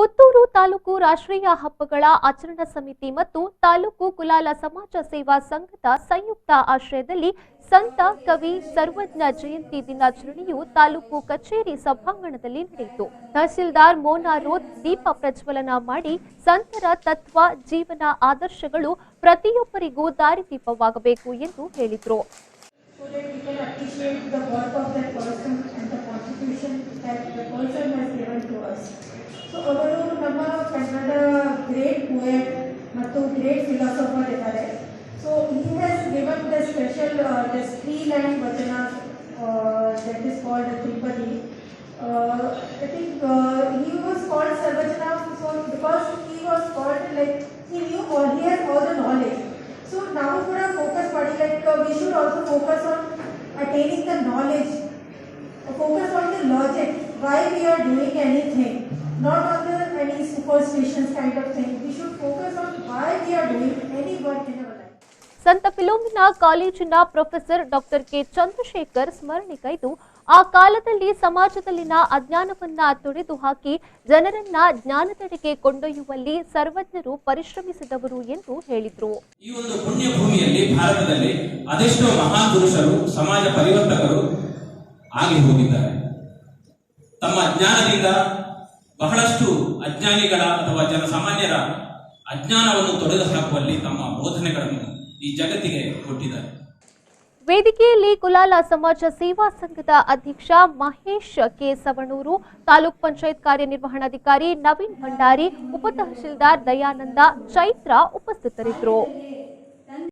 ಪುತ್ತೂರು ತಾಲೂಕು ರಾಷ್ಟ್ರೀಯ ಹಬ್ಬಗಳ ಆಚರಣಾ ಸಮಿತಿ ಮತ್ತು ತಾಲೂಕು ಕುಲಾಲ ಸಮಾಜ ಸೇವಾ ಸಂಘದ ಸಂಯುಕ್ತ ಆಶ್ರಯದಲ್ಲಿ ಸಂತ ಕವಿ ಸರ್ವಜ್ಞ ಜಯಂತಿ ದಿನಾಚರಣೆಯು ತಾಲೂಕು ಕಚೇರಿ ಸಭಾಂಗಣದಲ್ಲಿ ನಡೆಯಿತು. ತಹಸೀಲ್ದಾರ್ ಮೋನಾ ರೋತ್ ದೀಪ ಪ್ರಜ್ವಲನ ಮಾಡಿ ಸಂತರ ತತ್ವ ಜೀವನ ಆದರ್ಶಗಳು ಪ್ರತಿಯೊಬ್ಬರಿಗೂ ದಾರಿದೀಪವಾಗಬೇಕು ಎಂದು ಹೇಳಿದರು. So, ಅವರು ನಮ್ಮ ಕನ್ನಡ ಗ್ರೇಟ್ ಪೋಯೆಟ್ ಮತ್ತು ಗ್ರೇಟ್ ಫಿಲಾಸಫರ್ ಇದ್ದಾರೆ. So he has given the special this 3-line vachana that is called Tripadi. I think he was called Sarvajana so because he was called like he knew all, he has all the knowledge. So now kuda focus ಮಾಡಿ like we should also focus on attaining the knowledge, focus on the logic why we are doing anything. Not on the any superstitions kind of thing. We should focus on why we are doing any work in our life. ಸಂತ Philomena ಕಾಲೇಜಿನ professor doctor K Chandrashekhar ಸ್ಮರಣೆಗೈದು ಆ ಕಾಲದಲ್ಲಿ ಸಮಾಜದಲ್ಲಿನ ಅಜ್ಞಾನವನ್ನ ತೊಡೆದು ಹಾಕಿ ಜನರನ್ನ ಜ್ಞಾನದೆಡೆಗೆ ಕೊಂಡೊಯ್ಯುವಲ್ಲಿ ಸರ್ವಜ್ಞರು ಪರಿಶ್ರಮಿಸಿದವರು ಎಂದು ಹೇಳಿದರು. ಈ ಒಂದು ಪುಣ್ಯ ಭೂಮಿಯಲ್ಲಿ ಭಾರತದಲ್ಲಿ ಅದೆಷ್ಟೋ ಮಹಾನ್ ಪುರುಷರು ಸಮಾಜ ಪರಿವರ್ತಕರು ಆಗಿ ಹೋಗಿದ್ದಾರೆ. ತಮ್ಮ ಜ್ಞಾನದಿಂದ ಬಹಳಷ್ಟು ಅಜ್ಞಾನಿಗಳ ಅಥವಾ ಜನಸಾಮಾನ್ಯರ ಅಜ್ಞಾನವನ್ನು ತೊಡೆದು ಹಾಕುವಲ್ಲಿ ತಮ್ಮ ಬೋಧನೆಗಳನ್ನು ಈ ಜಗತ್ತಿಗೆ ಕೊಟ್ಟಿದ್ದಾರೆ. ವೇದಿಕೆಯಲ್ಲಿ ಕುಲಾಲ ಸಮಾಜ ಸೇವಾ ಸಂಘದ ಅಧ್ಯಕ್ಷ ಮಹೇಶ್ ಕೆ ಸವಣೂರು, ತಾಲೂಕ್ ಪಂಚಾಯತ್ ಕಾರ್ಯನಿರ್ವಹಣಾಧಿಕಾರಿ ನವೀನ್ ಭಂಡಾರಿ, ಉಪ ತಹಶೀಲ್ದಾರ್ ದಯಾನಂದ, ಚೈತ್ರ ಉಪಸ್ಥಿತರಿದ್ದರು.